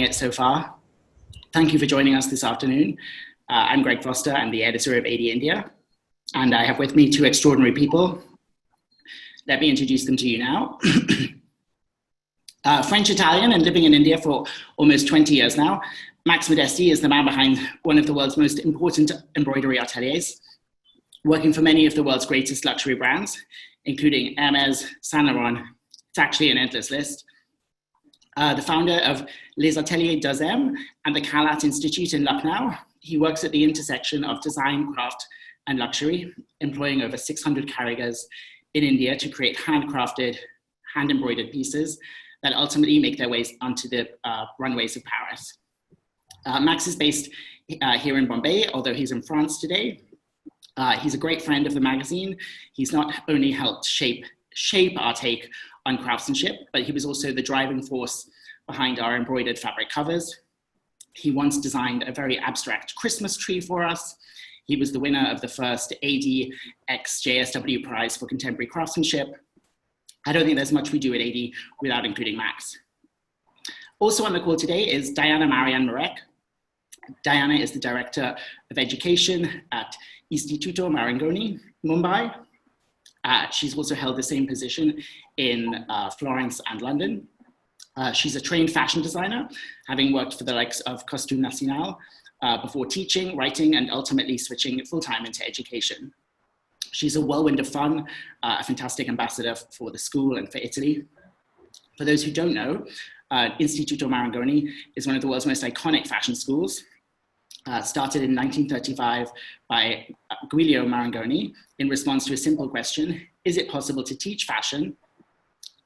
it so far. Thank you for joining us this afternoon. I'm Greg Foster. I'm the editor of AD India, and I have with me two extraordinary people. Let me introduce them to you now. French-Italian and living in India for almost 20 years now, Max Modesti is the man behind one of the world's most important embroidery ateliers, working for many of the world's greatest luxury brands, including Hermès, Saint Laurent. It's actually an endless list. The founder of Les Ateliers d'Azem and the Calat Institute in Lucknow. He works at the intersection of design, craft, and luxury, employing over 600 karigars in India to create handcrafted, hand-embroidered pieces that ultimately make their ways onto the runways of Paris. Max is based here in Mumbai, although he's in France today. He's a great friend of the magazine. He's not only helped shape our take on craftsmanship, but he was also the driving force behind our embroidered fabric covers. He once designed a very abstract Christmas tree for us. He was the winner of the first AD X JSW Prize for Contemporary Craftsmanship. I don't think there's much we do at AD without including Max. Also on the call today is Diana Marian Murek. Diana is the Director of Education at Istituto Marangoni, Mumbai. She's also held the same position in Florence and London. She's a trained fashion designer, having worked for the likes of Costume National before teaching, writing, and ultimately switching full-time into education. She's a whirlwind of fun, a fantastic ambassador for the school and for Italy. For those who don't know, Istituto Marangoni is one of the world's most iconic fashion schools. Started in 1935 by Guido Marangoni in response to a simple question: is it possible to teach fashion?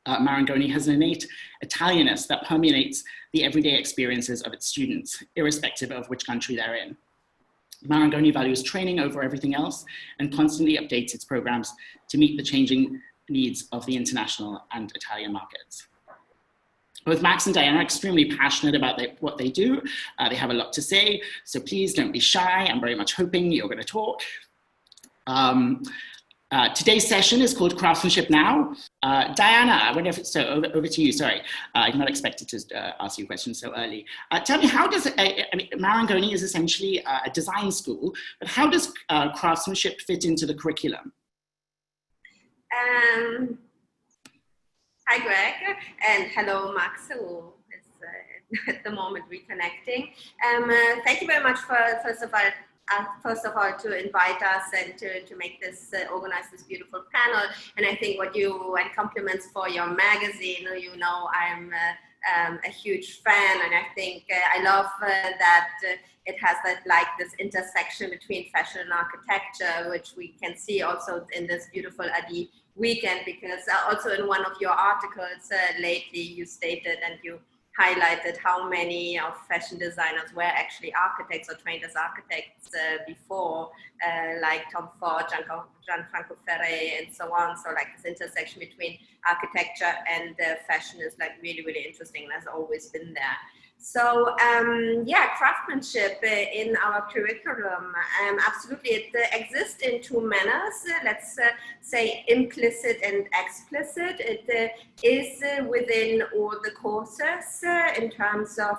Marangoni has an innate Italianness that permeates the everyday experiences of its students, irrespective of which country they're in. Marangoni values training over everything else and constantly updates its programs to meet the changing needs of the international and Italian markets. Both Max and Diana are extremely passionate about what they do. They have a lot to say, so please don't be shy. I'm very much hoping you're going to talk. Today's session is called Craftsmanship Now. Diana, I wonder if it's over to you. Sorry, I'm not expected to ask you questions so early. Tell me, how does, Marangoni is essentially a design school, but how does craftsmanship fit into the curriculum? Hi, Greg, and hello, Max, who is at the moment reconnecting. Thank you very much for, first of all, to invite us and to make this, organize this beautiful panel. And I think and compliments for your magazine. You know, I'm a huge fan, and I think I love that it has this intersection between fashion and architecture, which we can see also in this beautiful AD weekend, because also in one of your articles lately you stated and you highlighted how many of fashion designers were actually architects or trained as architects before, like Tom Ford, Gianfranco Ferré, and so on. So this intersection between architecture and fashion is really, really interesting and has always been there. So craftsmanship in our curriculum, absolutely, it exists in two manners. Let's say implicit and explicit. It is within all the courses in terms of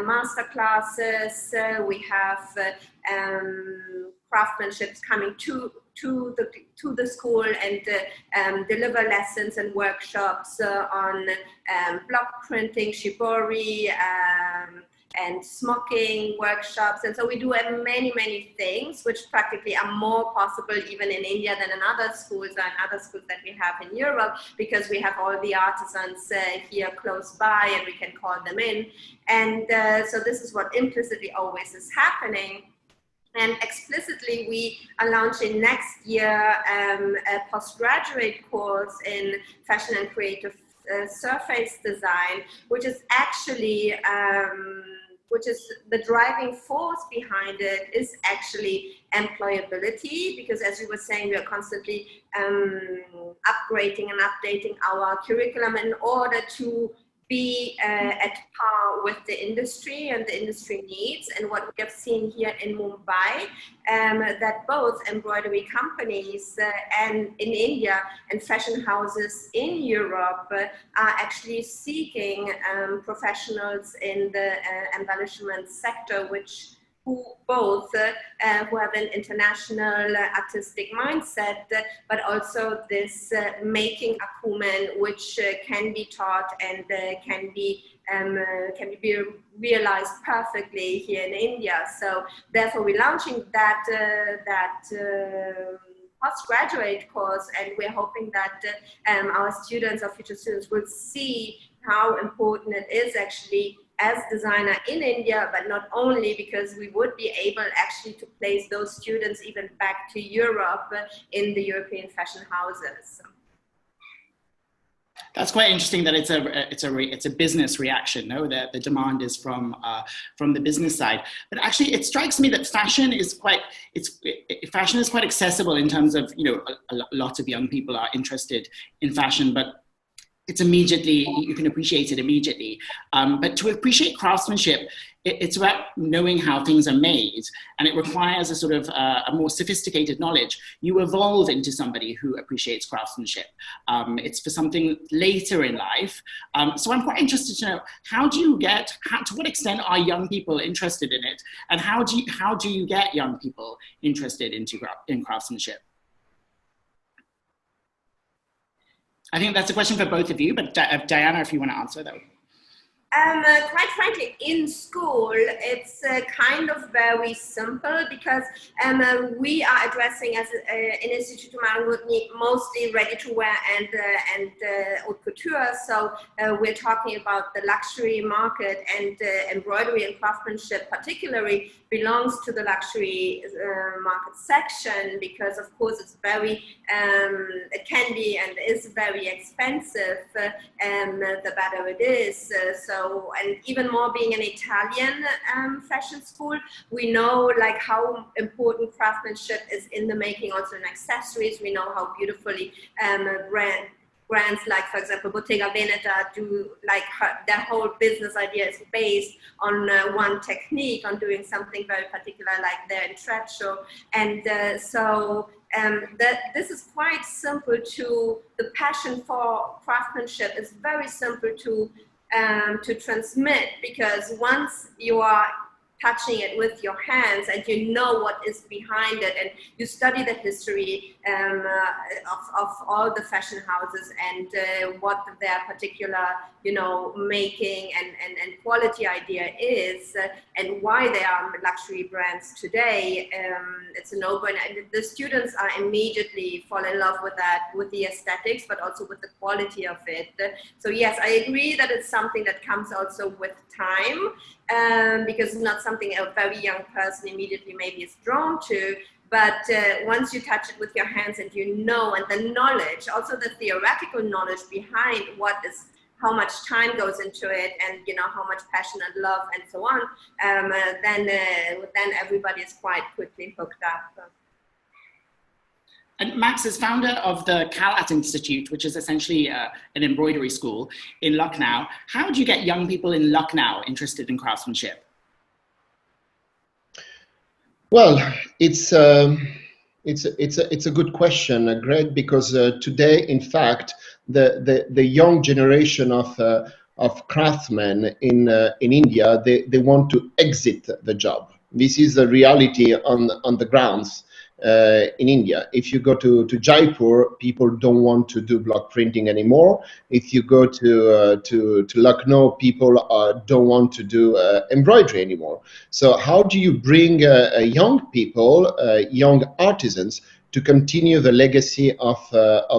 master classes. We have craftsmanship coming to the school and deliver lessons and workshops on block printing, shibori, and smocking workshops. And so we do many, many things, which practically are more possible even in India than in other schools and other schools that we have in Europe, because we have all the artisans here close by and we can call them in. And so this is what implicitly always is happening. And explicitly, we are launching next year a postgraduate course in fashion and creative surface design, which is actually, which is the driving force behind it is actually employability, because as you were saying, we are constantly upgrading and updating our curriculum in order to be at par with the industry and the industry needs. And what we have seen here in Mumbai, that both embroidery companies and in India and fashion houses in Europe are actually seeking professionals in the embellishment sector, who have an international artistic mindset, but also this making acumen, which can be taught and can be realized perfectly here in India. So therefore, we're launching that postgraduate course, and we're hoping that our students, our future students, will see how important it is actually as designer in India, but not only, because we would be able actually to place those students even back to Europe in the European fashion houses. That's quite interesting that it's a business reaction. No, the demand is from the business side. But actually, it strikes me that fashion is quite accessible in terms of, you know, a lot of young people are interested in fashion, but it's immediately, you can appreciate it immediately. But to appreciate craftsmanship, it's about knowing how things are made, and it requires a sort of a more sophisticated knowledge. You evolve into somebody who appreciates craftsmanship. It's for something later in life. So I'm quite interested to know, to what extent are young people interested in it, and how do you get young people interested in craftsmanship? I think that's a question for both of you, but Diana, if you want to answer that. Quite frankly, in school, it's kind of very simple, because we are addressing as in Istituto Marangoni mostly ready-to-wear and haute couture. So we're talking about the luxury market, and embroidery and craftsmanship particularly belongs to the luxury market section, because of course it's very, it can be and is very expensive, the better it is. And even more being an Italian fashion school, we know like how important craftsmanship is in the making, also in accessories. We know how beautifully brands like, for example, Bottega Veneta do, like their whole business idea is based on one technique, on doing something very particular like their intreccio. And this is quite simple the passion for craftsmanship is very simple to transmit, because once you are touching it with your hands and you know what is behind it, and you study the history of all the fashion houses and what their particular, you know, making and quality idea is, and why they are luxury brands today, it's a no-brainer. And the students are immediately fall in love with that, with the aesthetics, but also with the quality of it. So yes, I agree that it's something that comes also with time, because it's not something a very young person immediately maybe is drawn to. But once you touch it with your hands and you know, and the knowledge, also the theoretical knowledge behind how much time goes into it, and you know how much passion and love and so on, then everybody is quite quickly hooked up. And Max is founder of the Calat Institute, which is essentially an embroidery school in Lucknow. How do you get young people in Lucknow interested in craftsmanship? Well, it's a good question, Greg, because today, in fact, the young generation of craftsmen in India, they want to exit the job. This is the reality on the grounds. In India, if you go to Jaipur, people don't want to do block printing anymore. If you go to Lucknow, people don't want to do embroidery anymore. So how do you bring young people, young artisans, to continue the legacy of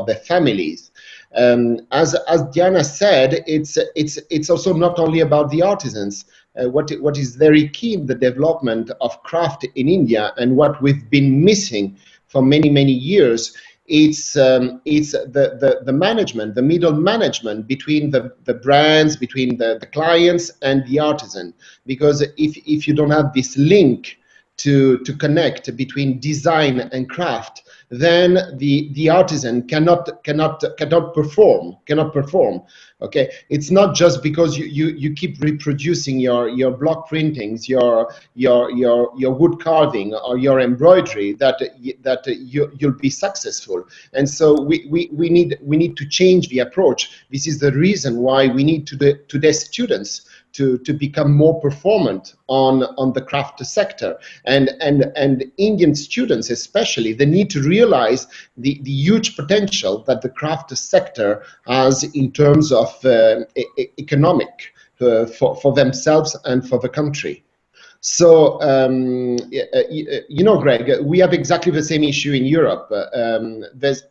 their families? As Diana said, it's also not only about the artisans. What is very key in the development of craft in India, and what we've been missing for many years, it's the management, the middle management between the brands, between the clients and the artisan. Because if you don't have this link to connect between design and craft, then the artisan cannot perform. Okay, it's not just because you keep reproducing your block printings, your wood carving or your embroidery that you'll be successful. And so we need to change the approach. This is the reason why we need today's students to become more performant on the craft sector, and Indian students especially, they need to realize the huge potential that the craft sector has in terms of economic for themselves and for the country. So, you know, Greg, we have exactly the same issue in Europe.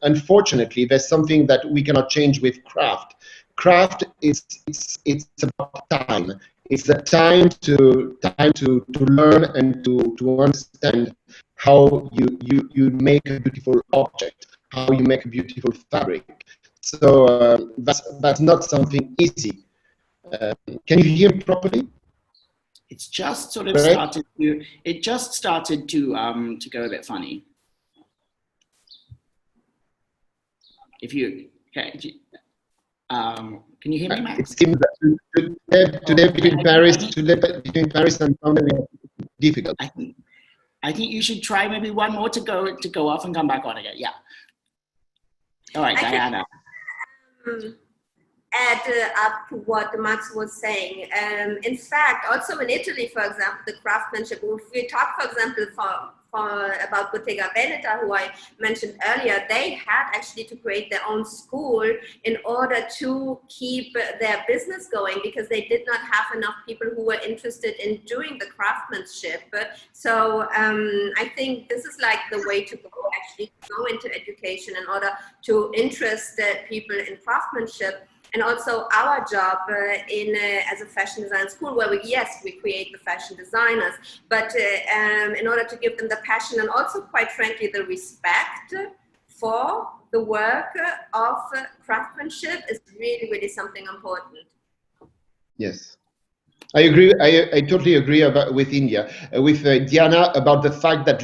Unfortunately, there's something that we cannot change with craft. Craft it's about time. It's the time to learn and to understand how you make a beautiful object, how you make a beautiful fabric. So that's not something easy. Can you hear me properly? It's just sort of started to. It just started to go a bit funny. If you okay. Can you hear me, Max? It seems that today between Paris and London is difficult. I think you should try maybe one more to go off and come back on again. Yeah. All right, Diana. Add up to what Max was saying. In fact, also in Italy, for example, the craftsmanship. If we talk, for example, about Bottega Veneta, who I mentioned earlier, they had actually to create their own school in order to keep their business going, because they did not have enough people who were interested in doing the craftsmanship. So I think this is like the way to go, actually, go into education in order to interest people in craftsmanship. And also our job as a fashion design school, where we create the fashion designers, but in order to give them the passion and also, quite frankly, the respect for the work of craftsmanship is really, really something important. Yes. I agree. I totally agree with India, with Diana, about the fact that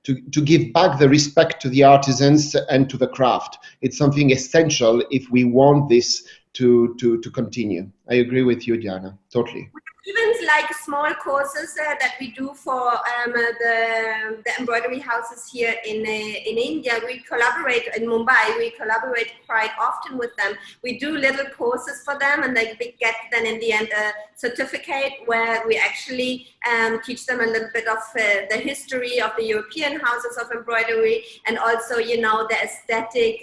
to give back the respect to the artisans and to the craft. It's something essential if we want this to continue. I agree with you, Diana, totally. Even like small courses that we do for the embroidery houses here in India. We collaborate in Mumbai. We collaborate quite often with them. We do little courses for them, and they get then in the end a certificate where we actually teach them a little bit of the history of the European houses of embroidery, and also, you know, the aesthetic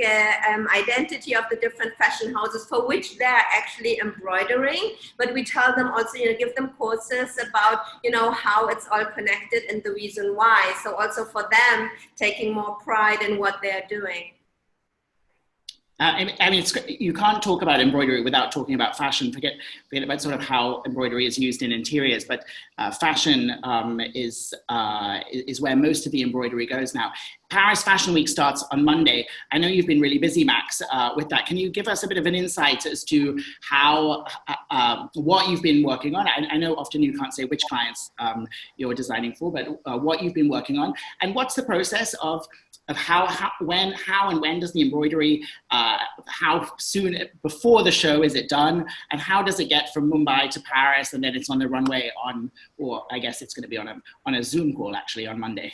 identity of the different fashion houses for which they're actually embroidering. But we tell them also, you know, give them courses about, you know, how it's all connected and the reason why. So also for them, taking more pride in what they're doing. I mean, you can't talk about embroidery without talking about fashion. Forget about sort of how embroidery is used in interiors, but fashion is where most of the embroidery goes now. Paris Fashion Week starts on Monday. I know you've been really busy, Max, with that. Can you give us a bit of an insight as to how, what you've been working on? I know often you can't say which clients you're designing for, but what you've been working on, and what's the process of how and when does the embroidery, how soon before the show is it done, and how does it get from Mumbai to Paris, and then it's on the runway or I guess it's going to be on a Zoom call actually on Monday.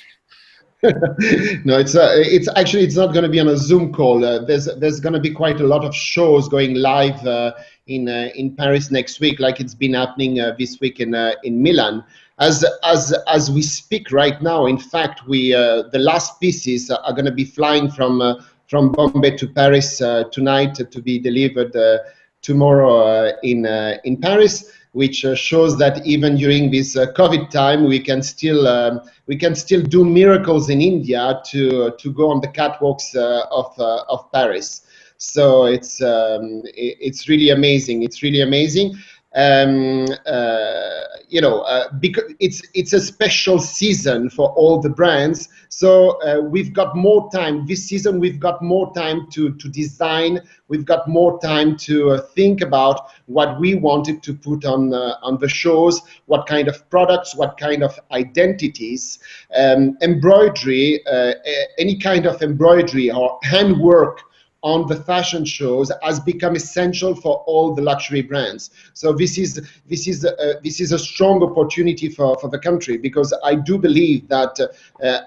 No, it's not going to be on a Zoom call. There's going to be quite a lot of shows going live in Paris next week, like it's been happening this week in Milan. As we speak right now, in fact, the last pieces are going to be flying from Bombay to Paris tonight to be delivered tomorrow in Paris, which shows that even during this COVID time, we can still do miracles in India to go on the catwalks of Paris. So it's really amazing. It's really amazing. because it's a special season for all the brands. So we've got more time this season. We've got more time to design. We've got more time to think about what we wanted to put on the shows, what kind of products, what kind of identities. Embroidery, any kind of embroidery or handwork on the fashion shows has become essential for all the luxury brands. So this is a strong opportunity for the country, because I do believe that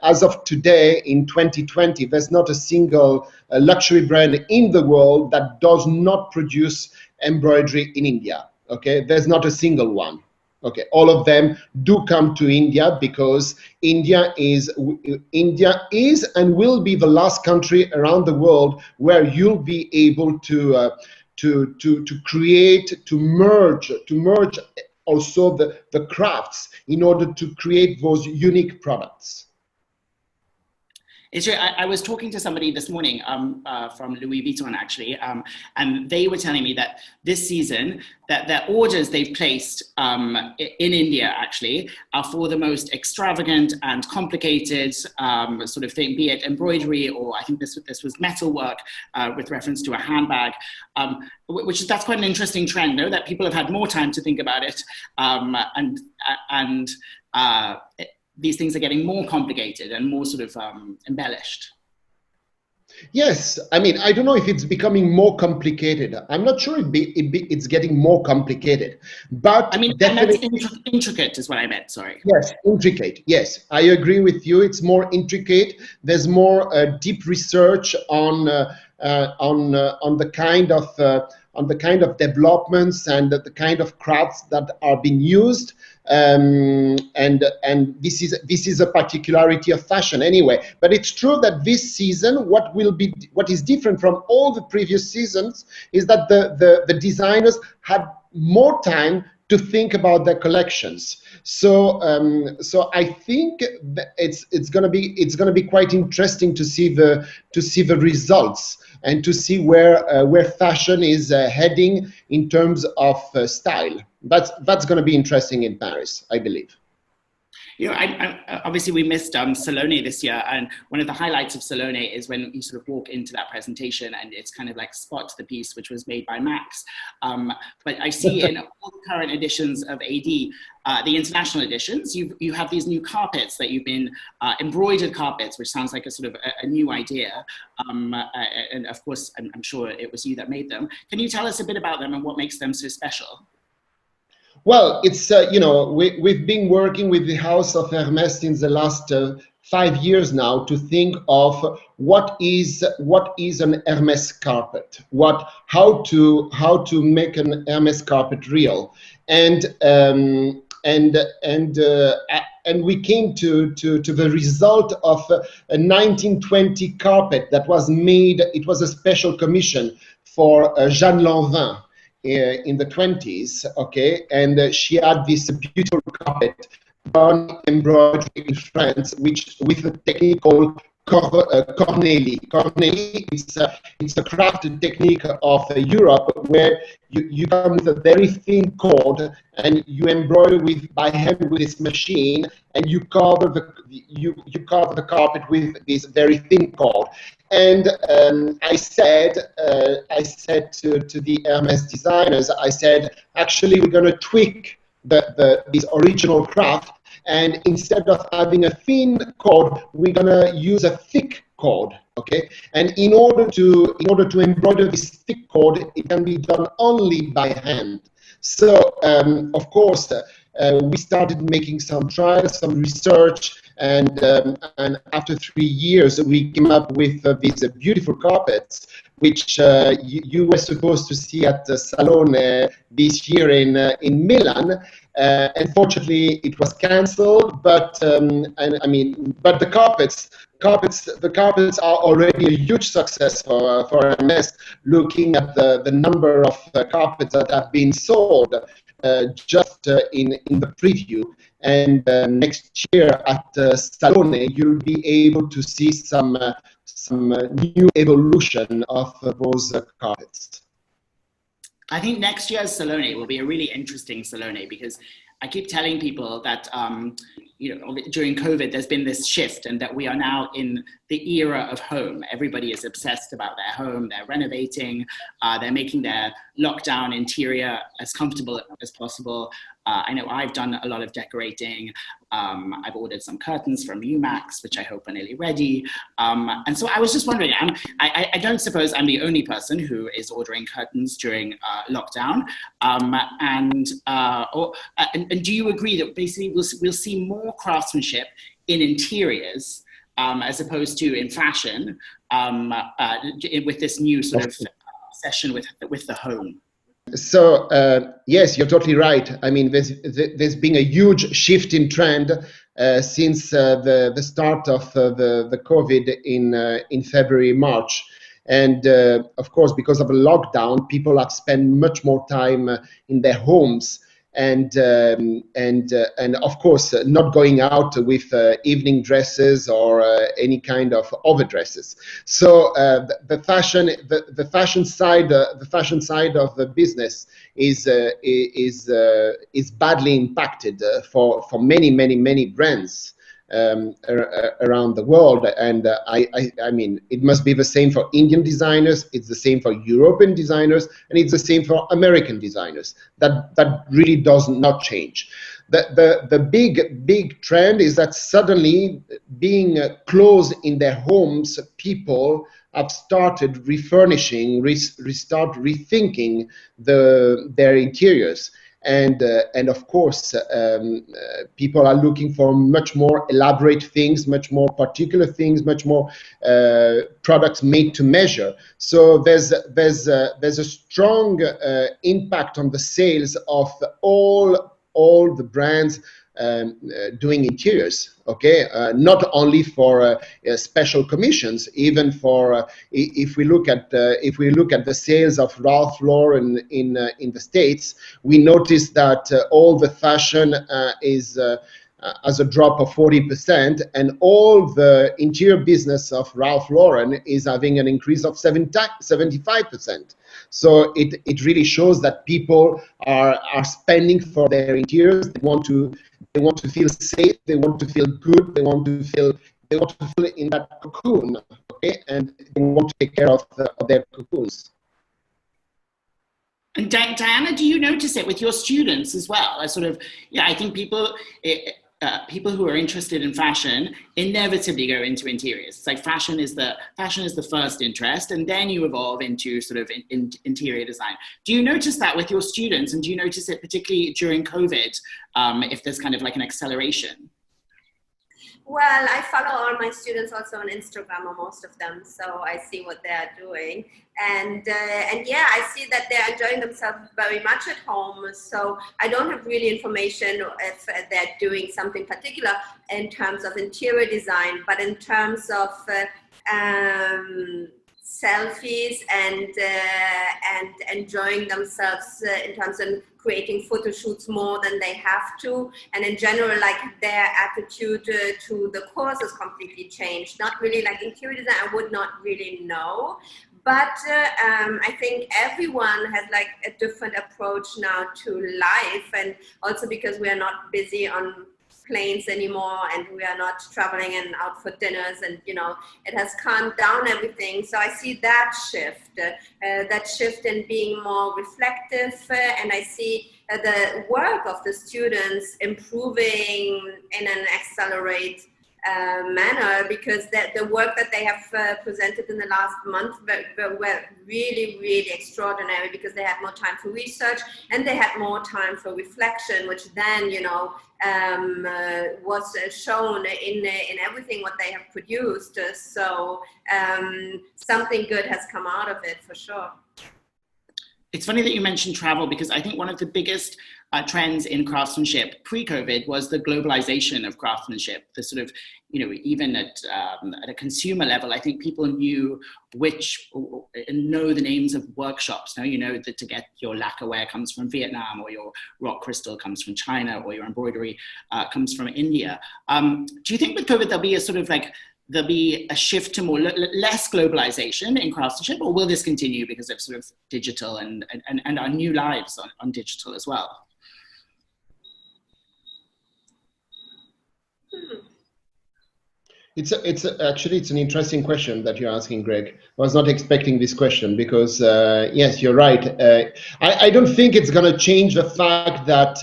as of today in 2020, there's not a single luxury brand in the world that does not produce embroidery in India. Okay, there's not a single one. Okay, all of them do come to India, because India is and will be the last country around the world where you'll be able to create, to merge also the crafts in order to create those unique products. It's true. I was talking to somebody this morning from Louis Vuitton, actually, and they were telling me that this season, that their orders they've placed in India, actually, are for the most extravagant and complicated sort of thing, be it embroidery, or I think this was metalwork with reference to a handbag, that's quite an interesting trend, no? That people have had more time to think about it, these things are getting more complicated and more sort of embellished. Yes, I mean, I don't know if it's becoming more complicated. I'm not sure it's getting more complicated, but I mean, definitely intricate is what I meant. Sorry. Yes, intricate. Yes, I agree with you. It's more intricate. There's more deep research on the kind of developments and the kind of crafts that are being used. And this is a particularity of fashion anyway. But it's true that this season, what is different from all the previous seasons is that the designers had more time to think about their collections. So I think that it's gonna be quite interesting to see the results and to see where fashion is heading in terms of style. That's going to be interesting in Paris, I believe. You know, obviously we missed Salone this year, and one of the highlights of Salone is when you sort of walk into that presentation and it's kind of like Spot, the piece which was made by Max. But I see in all the current editions of AD, the international editions, you have these new carpets that you've been, embroidered carpets, which sounds like a sort of a new idea. And of course, I'm sure it was you that made them. Can you tell us a bit about them and what makes them so special? Well, it's, we've been working with the House of Hermès in the last 5 years now to think of what is an Hermès carpet, how to make an Hermès carpet real, and we came to the result of a 1920 carpet that was made. It was a special commission for Jeanne Lanvin in the 20s, okay, and she had this beautiful carpet done embroidery in France, with a technique called cornélie. Cornélie it's a crafted technique of Europe where you come with a very thin cord and you embroider by hand with this machine, and you cover the carpet with this very thin cord. And I said to the Hermès designers, I said, actually, we're going to tweak this original craft, and instead of having a thin cord, we're going to use a thick cord. Okay, and in order to embroider this thick cord, it can be done only by hand. So of course, we started making some trials, some research, and after 3 years, we came up with these beautiful carpets, which you were supposed to see at the Salone this year in Milan. Unfortunately, it was cancelled. But but the carpets are already a huge success for Hermès. Looking at the number of carpets that have been sold just in the preview. And next year at Salone, you'll be able to see some new evolution of those carpets. I think next year's Salone will be a really interesting Salone because I keep telling people that, during COVID, there's been this shift and that we are now in the era of home. Everybody is obsessed about their home. They're renovating. They're making their lockdown interior as comfortable as possible. I know I've done a lot of decorating. I've ordered some curtains from Umax, which I hope are nearly ready. And so I was just wondering, I don't suppose I'm the only person who is ordering curtains during lockdown. And do you agree that basically we'll see more craftsmanship in interiors as opposed to in fashion with this new sort of obsession with the home? So yes, you're totally right. I mean, there's been a huge shift in trend since the start of the COVID in February, March. And of course, because of a lockdown, people have spent much more time in their homes. And of course, not going out with evening dresses or any kind of overdresses. So the fashion side of the business is badly impacted for many brands around the world, and I mean, it must be the same for Indian designers, it's the same for European designers, and it's the same for American designers. That really does not change. The big trend is that suddenly, being close in their homes, people have started refurnishing, restart rethinking their interiors. And of course, people are looking for much more elaborate things, much more particular things, much more products made to measure. So there's a strong impact on the sales of all the brands doing interiors. Okay, not only for special commissions, even for if we look at the sales of Ralph Lauren in the States, we notice that all the fashion is as a drop of 40%, and all the interior business of Ralph Lauren is having an increase of 75%. So it really shows that people are spending for their interiors. They want to feel safe. They want to feel good. They want to feel in that cocoon. Okay, and they want to take care of their cocoons. And Diana, do you notice it with your students as well? I think people who are interested in fashion inevitably go into interiors. It's like fashion is the first interest, and then you evolve into sort of interior design. Do you notice that with your students, and do you notice it particularly during COVID, if there's kind of like an acceleration? Well, I follow all my students also on Instagram, or most of them, so I see what they're doing. And yeah, I see that they're enjoying themselves very much at home. So I don't have really information if they're doing something particular in terms of interior design, but in terms of selfies and enjoying themselves in terms of creating photo shoots more than they have to, and in general, like their attitude to the course has completely changed. Not really like interior design, I would not really know, but I think everyone has like a different approach now to life, and also because we are not busy on planes anymore, and we are not traveling and out for dinners, and it has calmed down everything. So I see that shift in being more reflective, and I see the work of the students improving in an accelerate manner, because the work that they have presented in the last month were really extraordinary, because they had more time for research and they had more time for reflection, which then was shown in everything what they have produced. So something good has come out of it for sure. It's funny that you mentioned travel, because I think one of the biggest trends in craftsmanship pre-COVID was the globalization of craftsmanship. The sort of, even at a consumer level, I think people know the names of workshops. Now, that to get your lacquerware comes from Vietnam, or your rock crystal comes from China, or your embroidery comes from India. Do you think with COVID there'll be a sort of like there be a shift to more less globalization in craftsmanship, or will this continue because of sort of digital and our new lives on digital as well? It's an interesting question that you're asking, Greg. I was not expecting this question because yes, you're right. I don't think it's going to change the fact that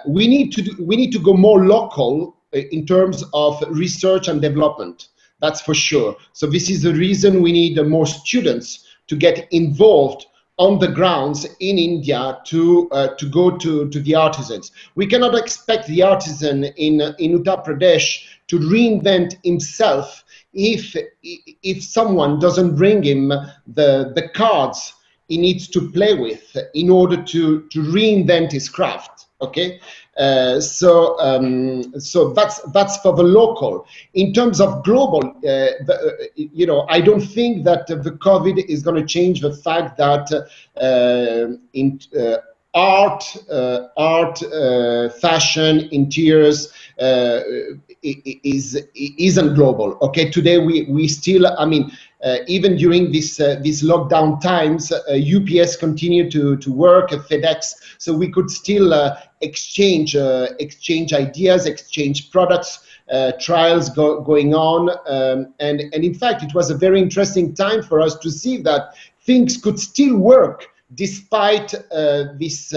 we need to go more local in terms of research and development. That's for sure. So this is the reason we need more students to get involved on the grounds in India to go to the artisans. We cannot expect the artisan in Uttar Pradesh to reinvent himself if someone doesn't bring him the cards he needs to play with in order to reinvent his craft. Okay, so that's for the local. In terms of global, I don't think that the COVID is going to change the fact that art, fashion, interiors isn't global. Okay, today we still, even during this lockdown times, UPS continued to work at FedEx, so we could still exchange ideas, exchange products, trials going on, and in fact it was a very interesting time for us to see that things could still work despite this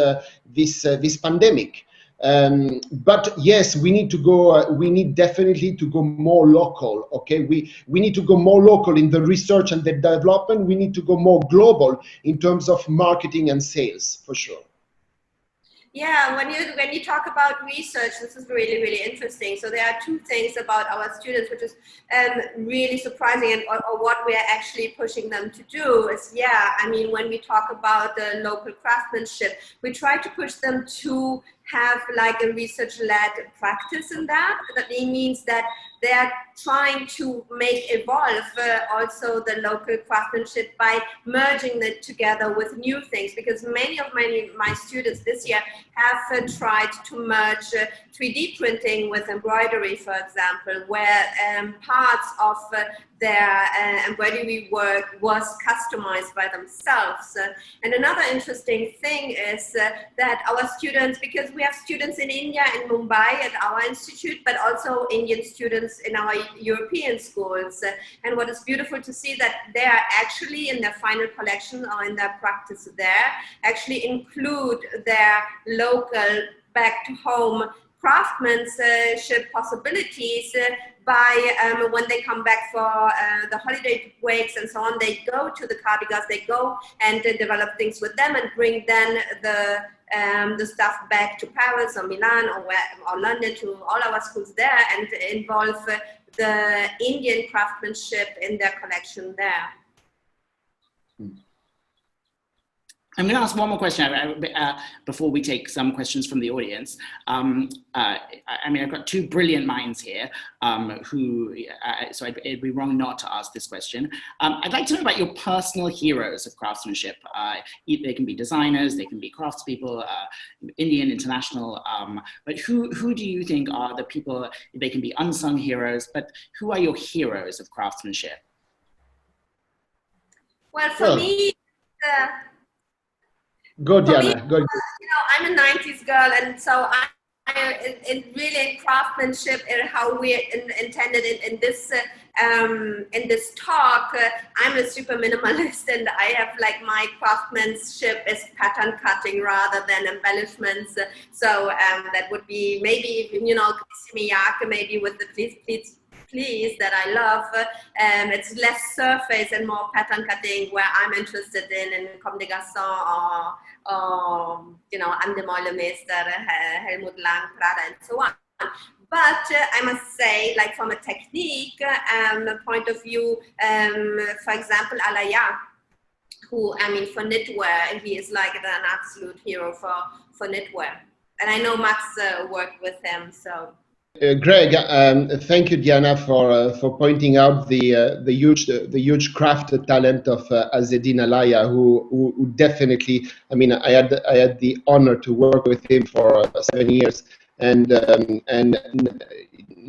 pandemic. But yes, we need to go. We need definitely to go more local. Okay, we need to go more local in the research and the development. We need to go more global in terms of marketing and sales, for sure. Yeah, when you talk about research, this is really, really interesting. So there are two things about our students, which is really surprising, and or what we are actually pushing them to do is, when we talk about the local craftsmanship, we try to push them to have like a research-led practice in that. That means that they are trying to evolve also the local craftsmanship by merging it together with new things, because many of my students this year have tried to merge 3D printing with embroidery, for example, where parts of their embroidery work was customized by themselves. And another interesting thing is that our students, because we have students in India and Mumbai at our institute, but also Indian students in our European schools. And what is beautiful to see that they are actually in their final collection or in their practice there, actually include their local back to home craftsmanship possibilities by when they come back for the holiday breaks and so on, they go to the cardigans, they go and develop things with them and bring then the stuff back to Paris or Milan or London, to all our schools there, and involve the Indian craftsmanship in their collection there. I'm going to ask one more question before we take some questions from the audience. I've got two brilliant minds here so it'd be wrong not to ask this question. I'd like to know about your personal heroes of craftsmanship. They can be designers, they can be craftspeople, Indian, international, but who do you think are the people? They can be unsung heroes, but who are your heroes of craftsmanship? Well, for me, go, Diana. Go. I'm a 90s girl, and so in craftsmanship and how we intended in this talk, I'm a super minimalist, and I have like my craftsmanship is pattern cutting rather than embellishments. So that would be maybe, Miyake, maybe with the please that I love. It's less surface and more pattern cutting, where I'm interested in Comme des Garçons or Anne Meister, Helmut Lang, Prada, and so on. But I must say, like from a technique point of view, for example, Alaya, who, for knitwear, he is like an absolute hero for knitwear. And I know Max worked with him, so. Greg, thank you, Diana, for pointing out the huge craft talent of Azzeddine Alaya, who definitely, I had the honor to work with him for 7 years, and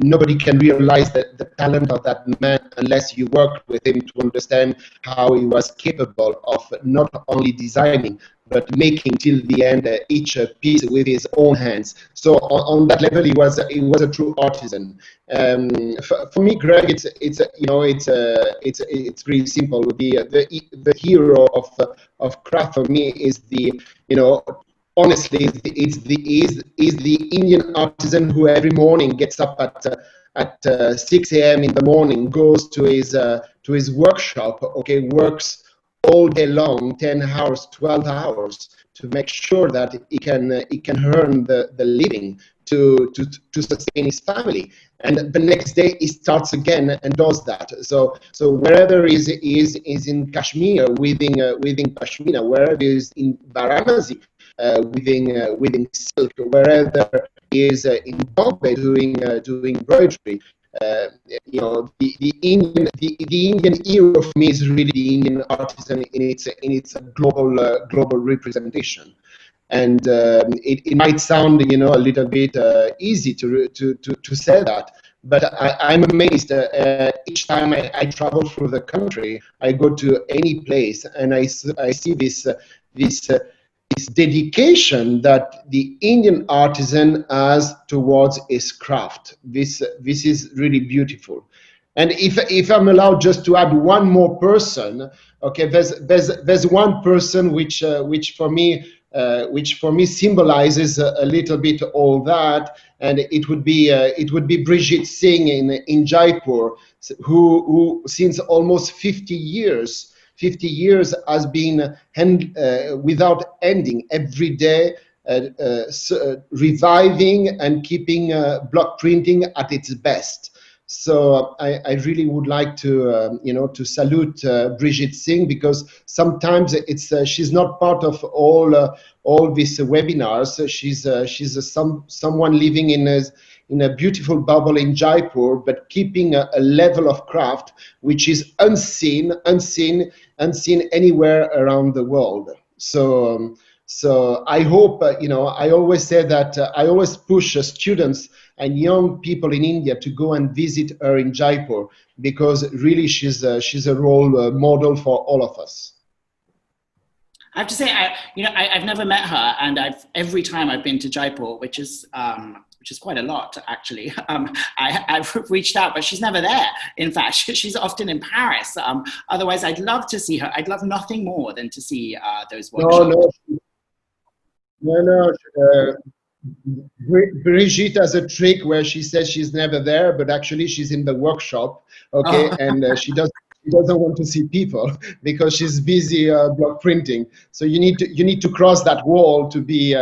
nobody can realize the talent of that man unless you worked with him to understand how he was capable of not only designing but making till the end each piece with his own hands. So on that level, he was a true artisan. For me, Greg, it's really simple. The hero of craft for me is honestly, is the Indian artisan who every morning gets up at 6 a.m. in the morning, goes to his workshop, okay, works all day long, 10 hours, 12 hours, to make sure that he can earn the living to sustain his family. And the next day he starts again and does that. So wherever he is in Kashmir weaving pashmina, wherever he is in Varanasi weaving silk, wherever he is in Bombay doing embroidery. The Indian hero for me is really the Indian artisan in its global representation. And it might sound a little bit easy to say that, but I'm amazed each time I travel through the country. I go to any place and I see this dedication that the Indian artisan has towards his craft. This is really beautiful. And if I'm allowed just to add one more person, okay, there's one person which for me symbolizes a little bit all that, and it would be Brigitte Singh in Jaipur, who since almost 50 years has been without ending every day, reviving and keeping block printing at its best. So I really would like to to salute Brigitte Singh, because sometimes she's not part of all these webinars. She's someone living in a beautiful bubble in Jaipur, but keeping a level of craft which is unseen anywhere around the world. So I hope, I always say that I always push students and young people in India to go and visit her in Jaipur, because really she's a role model for all of us. I have to say, I've never met her, and every time I've been to Jaipur, which is quite a lot, actually. I've reached out, but she's never there. In fact, she's often in Paris. Otherwise, I'd love to see her. I'd love nothing more than to see those workshops. No. Brigitte has a trick where she says she's never there, but actually she's in the workshop, okay, and she doesn't want to see people because she's busy block printing. So you need to cross that wall to be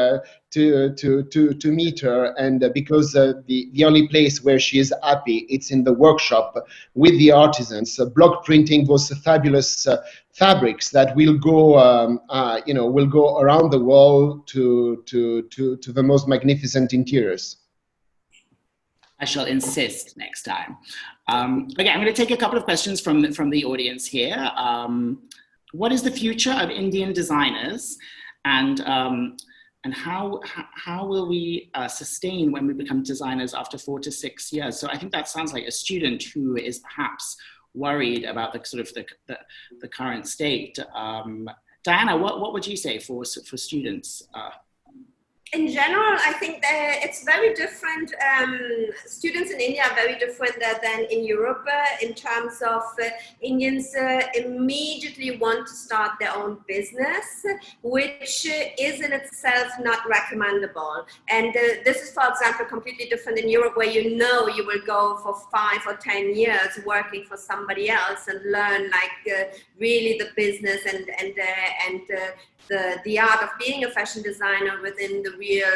to meet her, and because the only place where she is happy, it's in the workshop with the artisans, block printing those fabulous fabrics that will go around the world to the most magnificent interiors. I shall insist next time. Okay, I'm going to take a couple of questions from the audience here. What is the future of Indian designers, and how will we sustain when we become designers after 4 to 6 years? So I think that sounds like a student who is perhaps worried about the current state. Diana, what would you say for students? In general, I think that it's very different. Students in India are very different than in Europe in terms of Indians immediately want to start their own business, which is in itself not recommendable. And this is, for example, completely different in Europe, where you will go for 5 or 10 years working for somebody else and learn really the business and the art of being a fashion designer within the real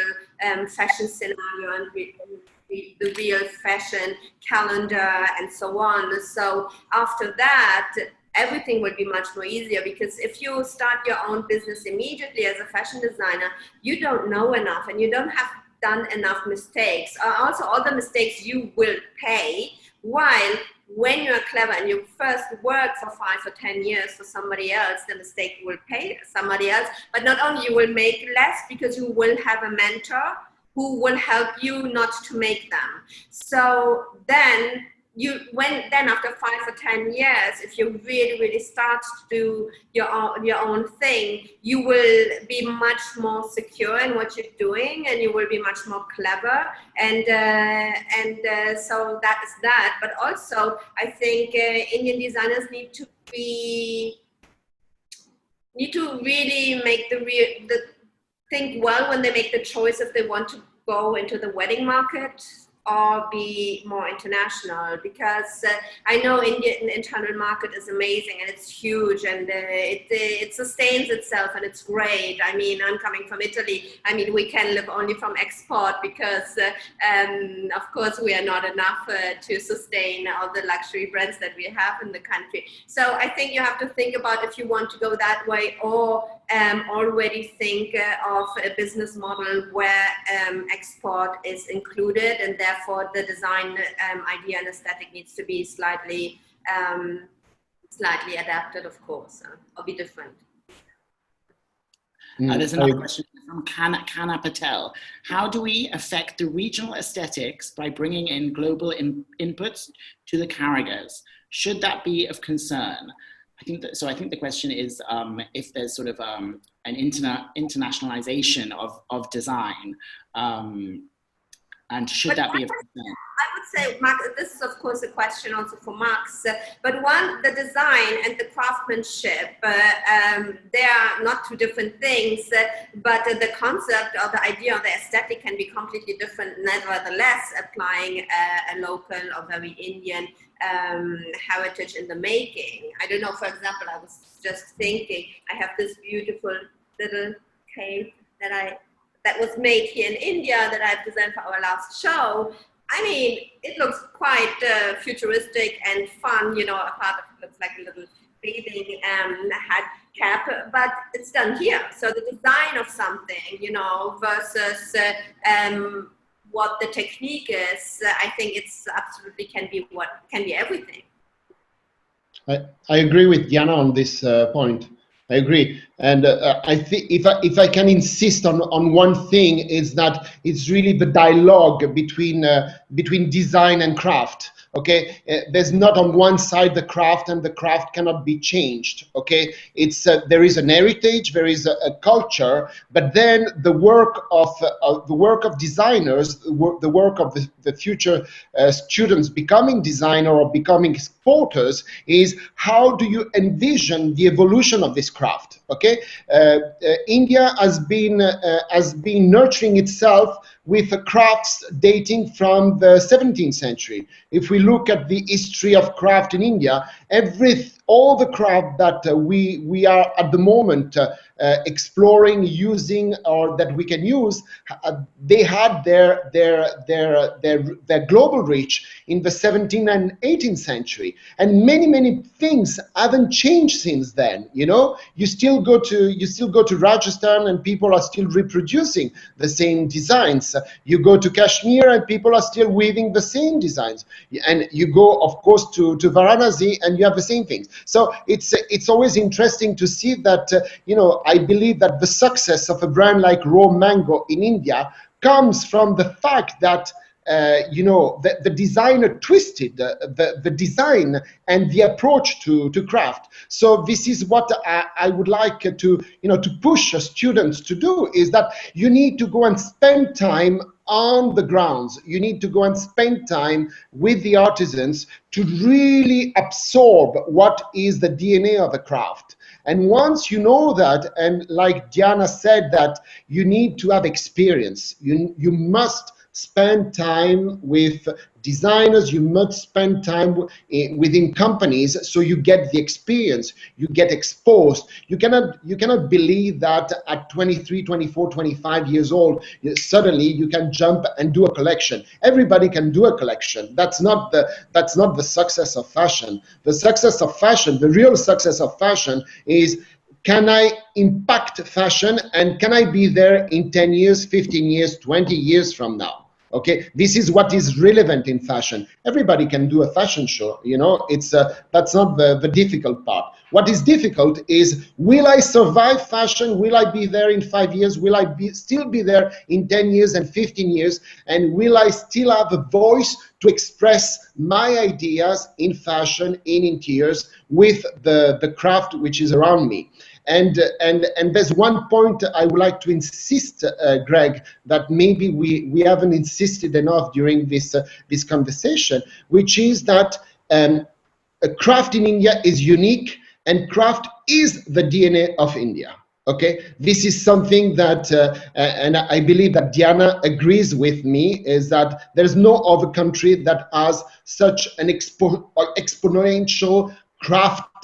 fashion scenario and the real fashion calendar and so on. So after that, everything will be much more easier, because if you start your own business immediately as a fashion designer, you don't know enough and you don't have done enough mistakes. Also, all the mistakes you will pay, while when you're clever and you first work for 5 or 10 years for somebody else, the mistake will pay somebody else. But not only you will make less because you will have a mentor who will help you not to make them. So then after 5 or 10 years, if you really start to do your own thing, you will be much more secure in what you're doing, and you will be much more clever. And so that is that. But also, I think Indian designers need to really make think well when they make the choice if they want to go into the wedding market or be more international, because I know Indian internal market is amazing and it's huge, and it sustains itself and it's great. I mean, I'm coming from Italy. I mean, we can live only from export because of course we are not enough to sustain all the luxury brands that we have in the country. So I think you have to think about if you want to go that way, or already think of a business model where export is included, and therefore the design idea and aesthetic needs to be slightly adapted, of course, or be different. There's another question from Kana Patel. How do we affect the regional aesthetics by bringing in global inputs to the karigars? Should that be of concern? I think the question is if there's sort of an internationalization of design, and should that be of concern? I would say, Max, this is of course a question also for Max, but the design and the craftsmanship, they are not two different things, but the concept or the idea of the aesthetic can be completely different, nevertheless applying a local or very Indian heritage in the making. I don't know, for example, I was just thinking, I have this beautiful little cave that was made here in India that I've designed for our last show. I mean, it looks quite futuristic and fun, you know, a part of it looks like a little bathing hat cap, but it's done here. So the design of something, you know, versus what the technique is, I think it's absolutely can be everything. I agree with Diana on this point. I agree, and I think if I can insist on one thing, is that it's really the dialogue between design and craft. Okay, there's not on one side the craft, and the craft cannot be changed. Okay, it's there is an heritage, there is a culture, but then the work of designers, the work of the future students becoming designer or becoming exporters, is how do you envision the evolution of this craft? Okay, India has been nurturing itself with crafts dating from the 17th century. If we look at the history of craft in India, all the craft that we are at the moment exploring, using, or that we can use, they had their global reach in the 17th and 18th century, and many things haven't changed since then. You know, you still go to Rajasthan and people are still reproducing the same designs. You go to Kashmir and people are still weaving the same designs, and you go, of course, to Varanasi and you have the same things. So it's always interesting to see that you know, I believe that the success of a brand like Raw Mango in India comes from the fact that you know, the designer twisted the design and the approach to craft. So this is what I would like to, you know, to push students to do, is that you need to go and spend time on the grounds. You need to go and spend time with the artisans to really absorb what is the DNA of a craft. And once you know that, and like Diana said, that you need to have experience, you must spend time with designers, you must spend time within companies, so you get the experience, you get exposed. You cannot believe that at 23, 24, 25 years old, suddenly you can jump and do a collection. Everybody can do a collection. That's not the success of fashion. The success of fashion, the real success of fashion, is, can I impact fashion, and can I be there in 10 years, 15 years, 20 years from now? Okay, this is what is relevant in fashion. Everybody can do a fashion show, you know, that's not the difficult part. What is difficult is, will I survive fashion? Will I be there in 5 years? Will I still be there in 10 years and 15 years? And will I still have a voice to express my ideas in fashion, in interiors, with the craft which is around me? And there's one point I would like to insist, Greg, that maybe we haven't insisted enough during this conversation, which is that craft in India is unique, and craft is the DNA of India. Okay, this is something that, and I believe that Diana agrees with me, is that there's no other country that has such an exponential craft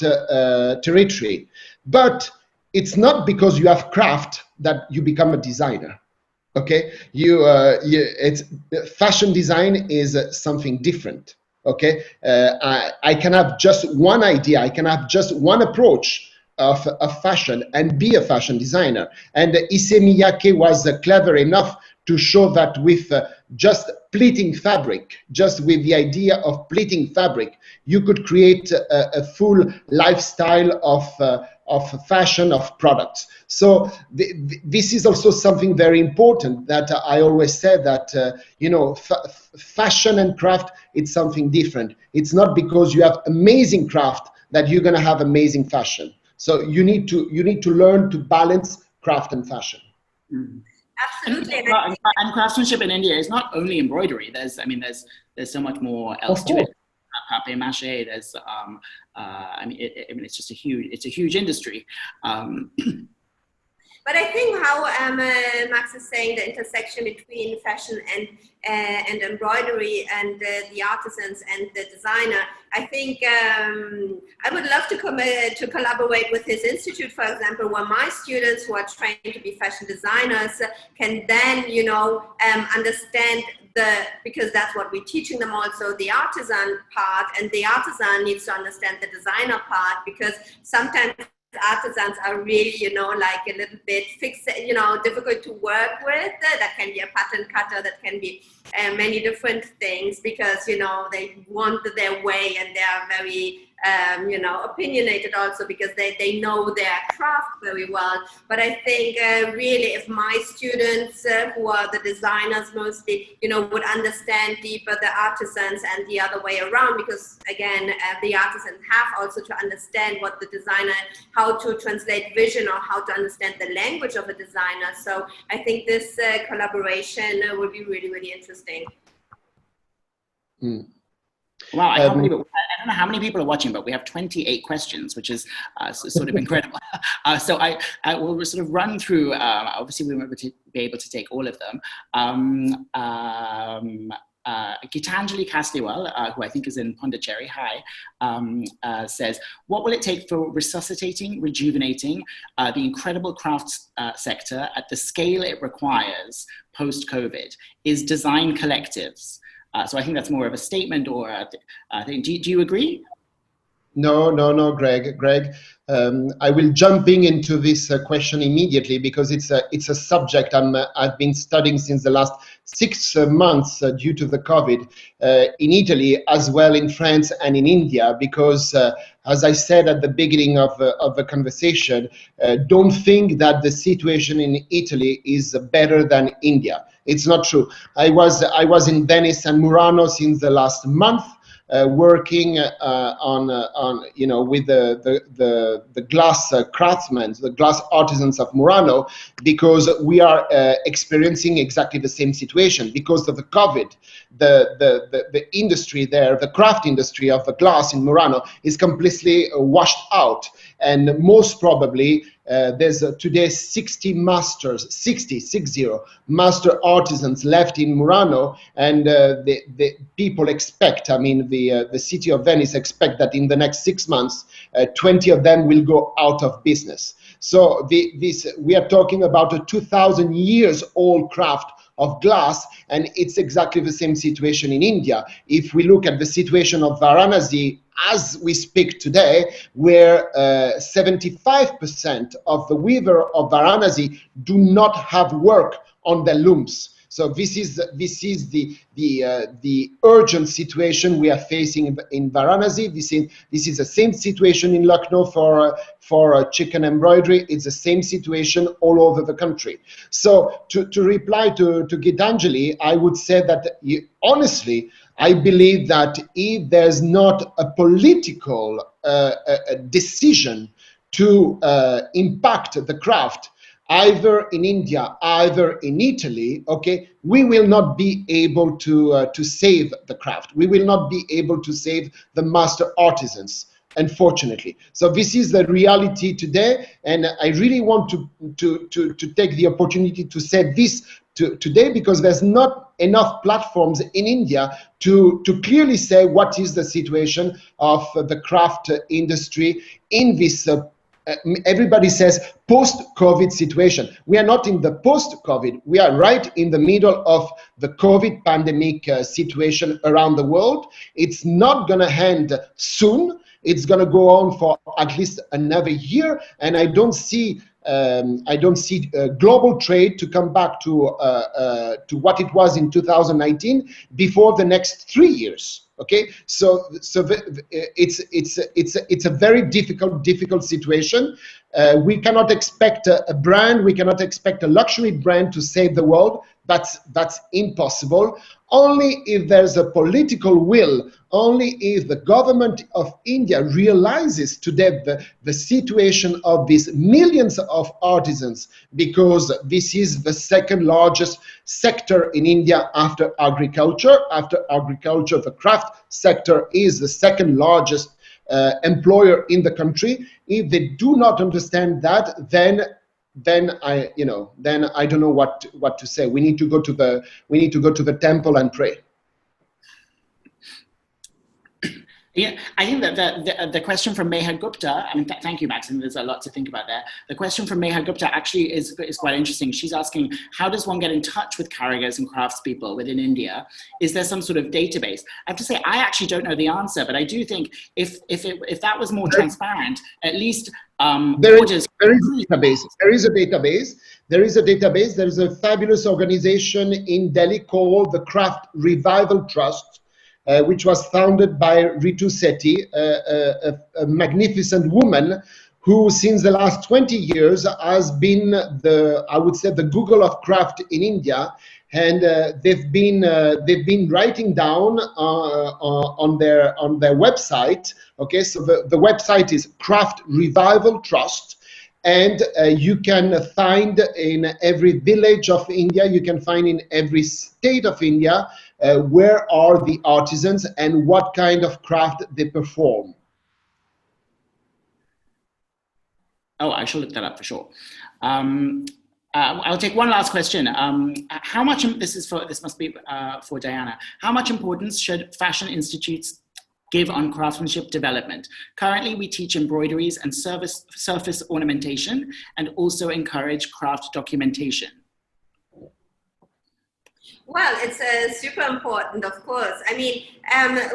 territory. But it's not because you have craft that you become a designer. Okay, it's fashion design is something different. Okay, I can have just one idea, I can have just one approach of fashion and be a fashion designer. And Issey Miyake was clever enough to show that with just pleating fabric, just with the idea of pleating fabric, you could create a full lifestyle of fashion, of products. So this is also something very important that I always say, that you know, fashion and craft, it's something different. It's not because you have amazing craft that you're going to have amazing fashion. So you need to learn to balance craft and fashion. Mm. Absolutely. And craftsmanship in India is not only embroidery. There's so much more else to it. Papier-mâché. There's it's just a huge industry. But I think how Max is saying, the intersection between fashion and embroidery and the artisans and the designer, I think I would love to collaborate with his institute, for example, where my students who are trained to be fashion designers can then, you know, understand because that's what we're teaching them also, the artisan part, and the artisan needs to understand the designer part, because sometimes artisans are really, you know, like a little bit fixed, you know, difficult to work with. That can be a pattern cutter, that can be many different things, because, you know, they want their way, and they are very you know, opinionated also, because they know their craft very well. But I think really, if my students who are the designers mostly, you know, would understand deeper the artisans and the other way around, because again, the artisans have also to understand what the designer, how to translate vision, or how to understand the language of a designer. So I think this collaboration will be really, really interesting. Mm. Wow, I can't believe it. I don't know how many people are watching, but we have 28 questions, which is sort of incredible. So I will sort of run through, obviously we won't be able to take all of them. Gitanjali Kasliwal, who I think is in Pondicherry, hi, says, what will it take for resuscitating, rejuvenating the incredible crafts sector at the scale it requires post-COVID? Is design collectives? So I think that's more of a statement or a thing. Do you agree? No, Greg. I will jumping into this question immediately, because it's a subject I've been studying since the last 6 months due to the COVID in Italy, as well in France and in India, because as I said at the beginning of the conversation, don't think that the situation in Italy is better than India. It's not true. I was in Venice and Murano since the last month, working on you know, with the glass craftsmen, the glass artisans of Murano, because we are experiencing exactly the same situation because of the COVID. The industry there, the craft industry of the glass in Murano, is completely washed out, and most probably there's today 60 master artisans left in Murano, and the people expect, I mean, the city of Venice expect that in the next 6 months, 20 of them will go out of business. So we are talking about a 2,000 years old craft of glass, and it's exactly the same situation in India. If we look at the situation of Varanasi as we speak today, where 75% of the weaver of Varanasi do not have work on their looms. So this is the urgent situation we are facing in Varanasi. This is the same situation in Lucknow for chicken embroidery. It's the same situation all over the country. So to reply to Gitanjali, I would say that honestly, I believe that if there's not a political decision to impact the craft, either in India, either in Italy, okay, we will not be able to save the craft. We will not be able to save the master artisans, unfortunately. So this is the reality today, and I really want to take the opportunity to say this today, because there's not enough platforms in India to clearly say what is the situation of the craft industry in this everybody says post-COVID situation. We are not in the post-COVID. We are right in the middle of the COVID pandemic situation around the world. It's not going to end soon. It's going to go on for at least another year, and I don't see global trade to come back to what it was in 2019 before the next 3 years. Okay, so it's a very difficult situation. We cannot expect a brand, we cannot expect a luxury brand to save the world. That's impossible. Only if there's a political will, only if the government of India realizes today the situation of these millions of artisans, because this is the second largest sector in India after agriculture. After agriculture, the craft sector is the second largest employer in the country. If they do not understand that, then I don't know what to say. We need to go to the temple and pray. Yeah, I think that the question from Meher Gupta, I mean, thank you, Maxim, there's a lot to think about there. The question from Meher Gupta actually is quite interesting. She's asking, how does one get in touch with carrigers and craftspeople within India? Is there some sort of database? I have to say, I actually don't know the answer, but I do think if that was more transparent, at least there is a database. There is a database. There is a fabulous organization in Delhi called the Craft Revival Trust, which was founded by Ritu Sethi, a magnificent woman who, since the last 20 years, has been I would say, the Google of craft in India. And they've been writing down on their website. Okay, so the website is Craft Revival Trust. And you can find in every village of India, you can find in every state of India, where are the artisans and what kind of craft they perform. Oh, I shall look that up for sure. I'll take one last question. How much, this must be for Diana, how much importance should fashion institutes give on craftsmanship development? Currently, we teach embroideries and surface ornamentation, and also encourage craft documentation. Well, it's super important, of course. I mean,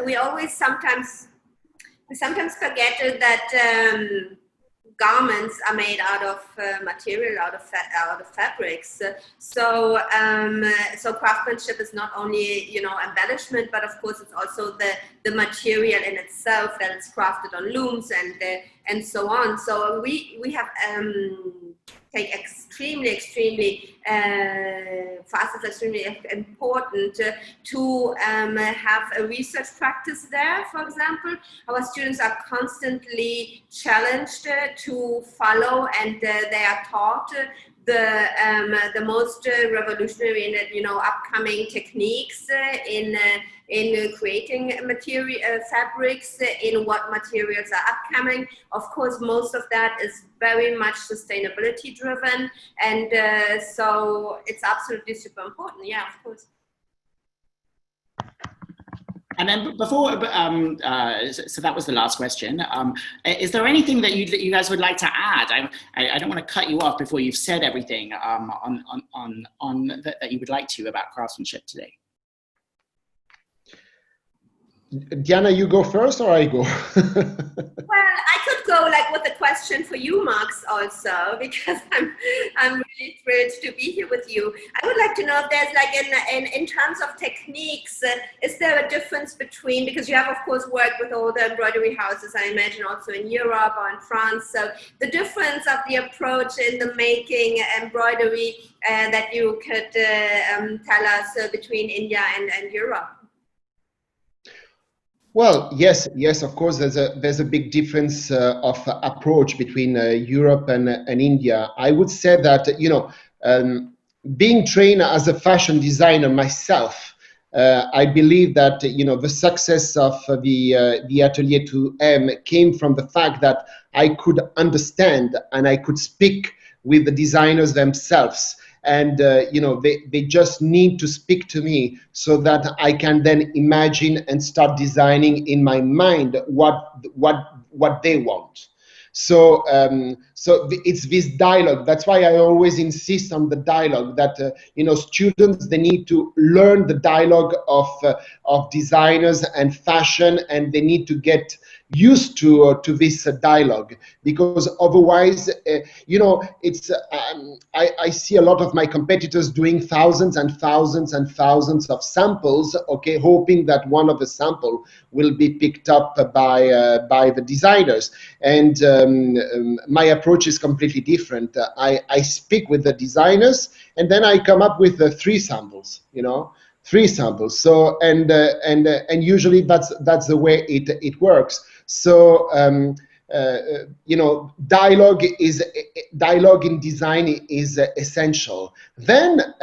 we sometimes forget that garments are made out of material, out of fabrics. So craftsmanship is not only embellishment, but of course it's also the material in itself that is crafted on looms and so on. So we have take extremely for us it's extremely important to have a research practice there. For example, our students are constantly challenged to follow, and they are taught the most revolutionary and upcoming techniques in creating material fabrics, in what materials are upcoming. Of course, most of that is very much sustainability driven, and so it's absolutely super important. Yeah, of course. And then before, so that was the last question. Is there anything that you guys would like to add? I don't want to cut you off before you've said everything that you would like to about craftsmanship today. Diana, you go first or I go? Well, I could go go like with a question for you, Max, also, because I'm really thrilled to be here with you. I would like to know if there's like in terms of techniques, is there a difference between, because you have of course worked with all the embroidery houses, I imagine also in Europe or in France, so the difference of the approach in the making embroidery that you could tell us between India and Europe? Well, yes, of course, there's a big difference of approach between Europe and India. I would say that, being trained as a fashion designer myself, I believe that, the success of the Atelier 2M came from the fact that I could understand and I could speak with the designers themselves. And they just need to speak to me so that I can then imagine and start designing in my mind what they want. So it's this dialogue. That's why I always insist on the dialogue. That students, they need to learn the dialogue of designers and fashion, and they need to get used to this dialogue, because otherwise, it's I see a lot of my competitors doing thousands and thousands and thousands of samples, okay, hoping that one of the sample will be picked up by the designers. And my approach is completely different. I speak with the designers, and then I come up with 3 samples, 3 samples. So and usually that's the way it works. So dialogue in design is essential. Then,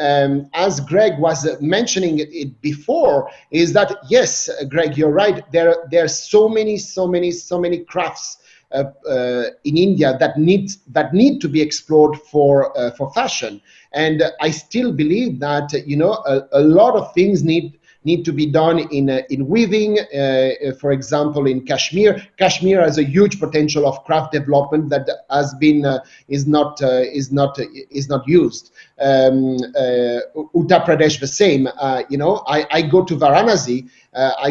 as Greg was mentioning it before, is that yes, Greg, you're right. There are so many crafts in India that need to be explored for fashion. And I still believe that a lot of things need to be done in weaving, for example, in Kashmir. Kashmir has a huge potential of craft development that has been is not used. Uttar Pradesh the same. I go to Varanasi. I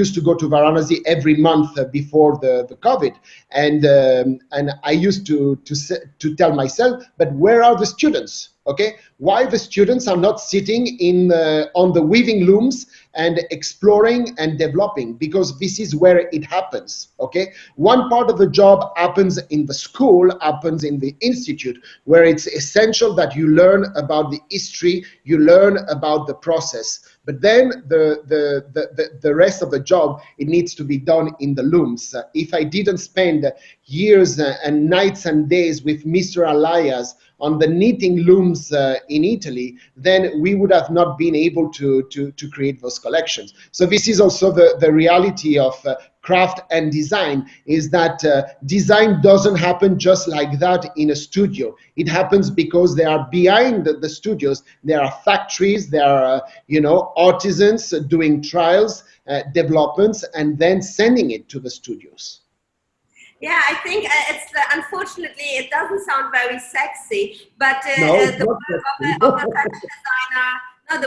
used to go to Varanasi every month before the COVID, and I used to tell myself, but where are the students? Okay, why the students are not sitting on the weaving looms and exploring and developing? Because this is where it happens. Okay, one part of the job happens in the school, happens in the institute, where it's essential that you learn about the history, you learn about the process. But then the rest of the job, it needs to be done in the looms. If I didn't spend years and nights and days with Mr. Elias on the knitting looms in Italy, then we would have not been able to create those collections. So this is also the reality of craft and design, is that design doesn't happen just like that in a studio. It happens because they are behind the studios. There are factories, there are artisans doing trials, developments, and then sending it to the studios. Yeah, I think it's unfortunately it doesn't sound very sexy, but the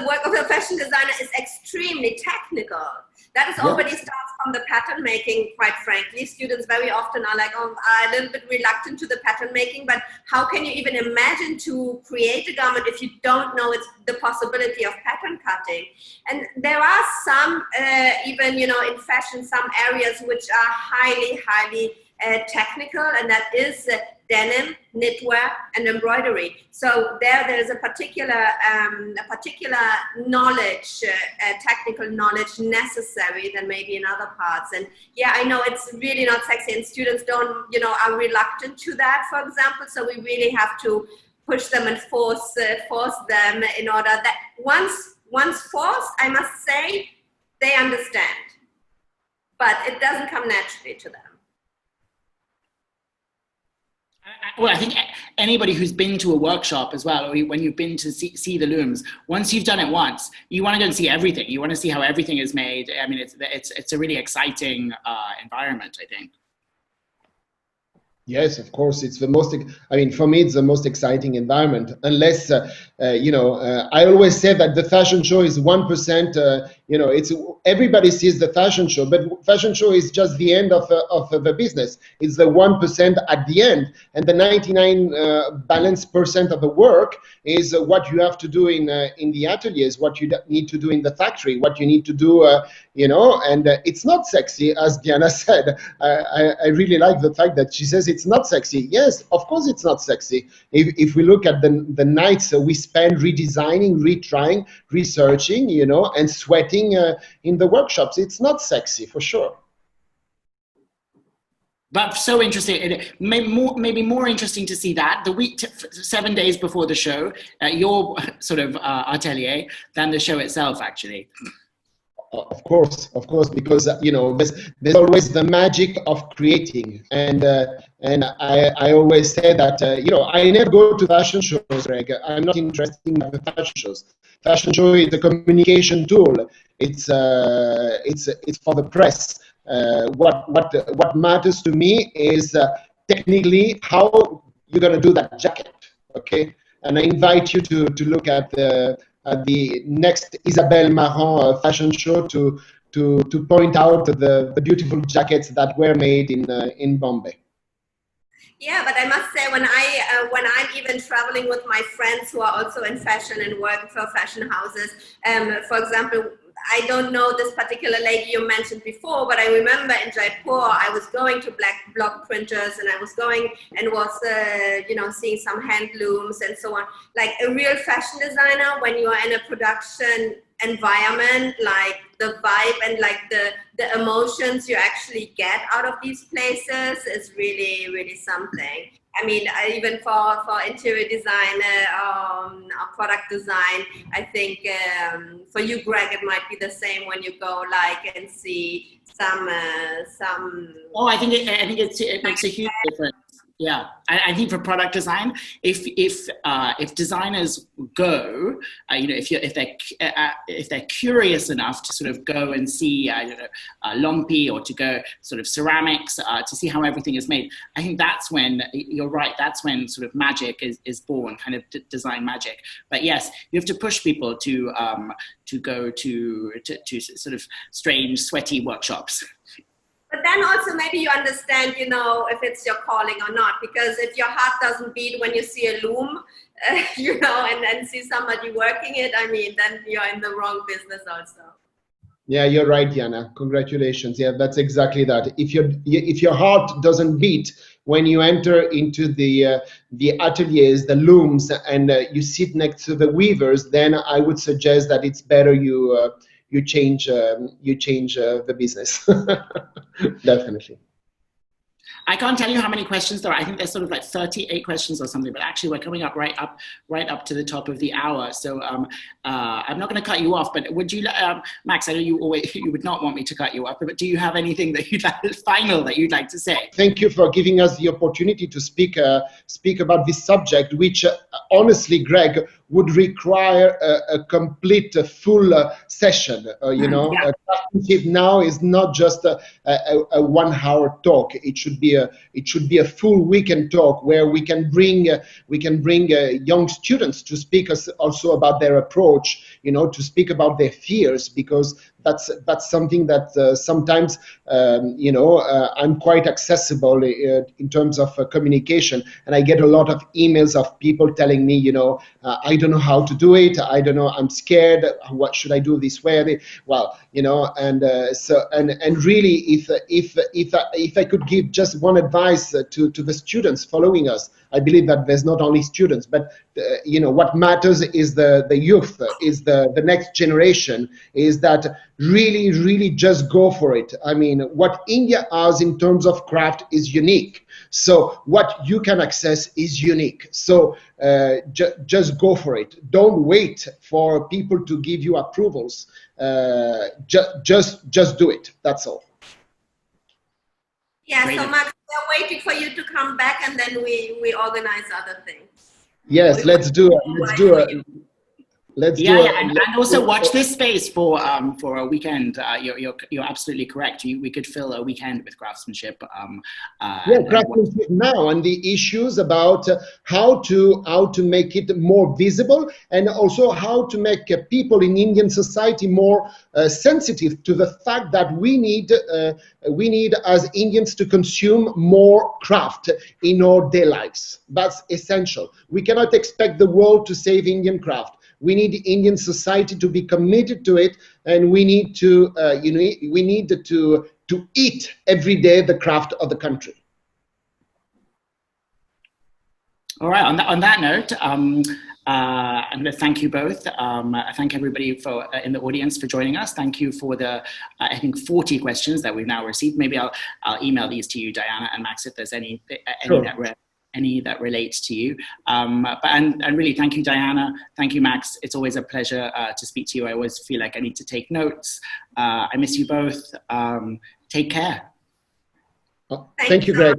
work of a fashion designer is extremely technical. That is already starts from the pattern making, quite frankly. Students very often are like, are a little bit reluctant to the pattern making, but how can you even imagine to create a garment if you don't know the possibility of pattern cutting? And there are some, even, in fashion, some areas which are highly technical, and that is denim, knitwear, and embroidery. So there's a particular knowledge, technical knowledge necessary than maybe in other parts. And yeah, I know it's really not sexy, and students are reluctant to that, for example. So we really have to push them and force them in order that once forced, I must say, they understand, but it doesn't come naturally to them. Well, I think anybody who's been to a workshop as well, or when you've been to see the looms, once you've done it once, you want to go and see everything. You want to see how everything is made. I mean, it's a really exciting environment, I think. Yes, of course, it's the most. I mean, for me, it's the most exciting environment. Unless, I always say that the fashion show is 1%, You know, it's everybody sees the fashion show, but fashion show is just the end of the business. It's the 1% at the end, and the 99 balance percent of the work is what you have to do in the ateliers, what you need to do in the factory, what you need to do, you know. And it's not sexy, as Diana said. I really like the fact that she says it's not sexy. Yes, of course it's not sexy. If we look at the nights we spend redesigning, retrying, researching, you know, and sweating in the workshops, it's not sexy for sure. But so interesting, maybe more interesting to see that the week, 7 days before the show, your sort of atelier, than the show itself, actually. Of course, because you know, there's always the magic of creating, and I always say that you know, I never go to fashion shows, Greg. I'm not interested in the fashion shows. Fashion show is a communication tool. It's for the press. What matters to me is technically how you're gonna do that jacket, okay? And I invite you to look at the next Isabelle Marant fashion show to point out the beautiful jackets that were made in Bombay. Yeah, but I must say, when I'm even traveling with my friends who are also in fashion and work for fashion houses, for example, I don't know this particular lady you mentioned before, but I remember in Jaipur, I was going to black block printers, and I was going and was, you know, seeing some hand looms and so on. Like a real fashion designer, when you are in a production environment, like the vibe and like the emotions you actually get out of these places is really, really something. I mean, even for interior design or product design, I think for you, Greg, it might be the same when you go like and see some. Oh, I think it makes a huge difference. Yeah, I think for product design, if designers go, you know, if they're curious enough to sort of go and see, you know, Lompi, or to go sort of ceramics, to see how everything is made, I think that's when, you're right, that's when sort of magic is born, kind of design magic. But yes, you have to push people to go to sort of strange, sweaty workshops. But then also maybe you understand, you know, if it's your calling or not, because if your heart doesn't beat when you see a loom, you know, and see somebody working it, I mean, then you're in the wrong business also. Yeah, you're right, Diana. Congratulations. Yeah, that's exactly that. If your heart doesn't beat when you enter into the ateliers, the looms, and you sit next to the weavers, then I would suggest that it's better you change the business. Definitely. I can't tell you how many questions there are. I think there's sort of like 38 questions or something, but actually we're coming up right up to the top of the hour. So I'm not going to cut you off, but would you, Max, I know you would not want me to cut you off, but do you have anything that you'd like, final that you'd like to say? Thank you for giving us the opportunity to speak about this subject, which honestly, Greg, would require a complete, full session. You know, Yeah. Craftsmanship now is not just a 1 hour talk. It should be a full weekend talk where we can bring young students to speak also about their approach. You know, to speak about their fears, because that's something that sometimes you know, I'm quite accessible in terms of communication, and I get a lot of emails of people telling me, you know, I don't know how to do it. I don't know. I'm scared. What should I do this way? Well, you know, and really, if I could give just one advice to the students following us, I believe that there's not only students, but you know, what matters is the youth, is the next generation, is that really just go for it. I mean, what India has in terms of craft is unique. So what you can access is unique. So just go for it. Don't wait for people to give you approvals. Just do it. That's all. Yeah, so Max, we're waiting for you to come back, and then we organize other things. Yes, let's do it. let's yeah, do yeah, and also watch this space for a weekend. You're absolutely correct. We could fill a weekend with craftsmanship. Yeah, craftsmanship now, and the issues about how to make it more visible, and also how to make people in Indian society more sensitive to the fact that we need as Indians to consume more craft in our day lives. That's essential. We cannot expect the world to save Indian craft. We need Indian society to be committed to it, and we need to to eat every day the craft of the country. All right. On that note, I'm going to thank you both. Thank everybody in the audience for joining us. Thank you for the I think 40 questions that we've now received. Maybe I'll email these to you, Diana and Max, if there's any Sure. that relates to you. And really, thank you, Diana. Thank you, Max. It's always a pleasure to speak to you. I always feel like I need to take notes. I miss you both. Take care. Thank you, Greg.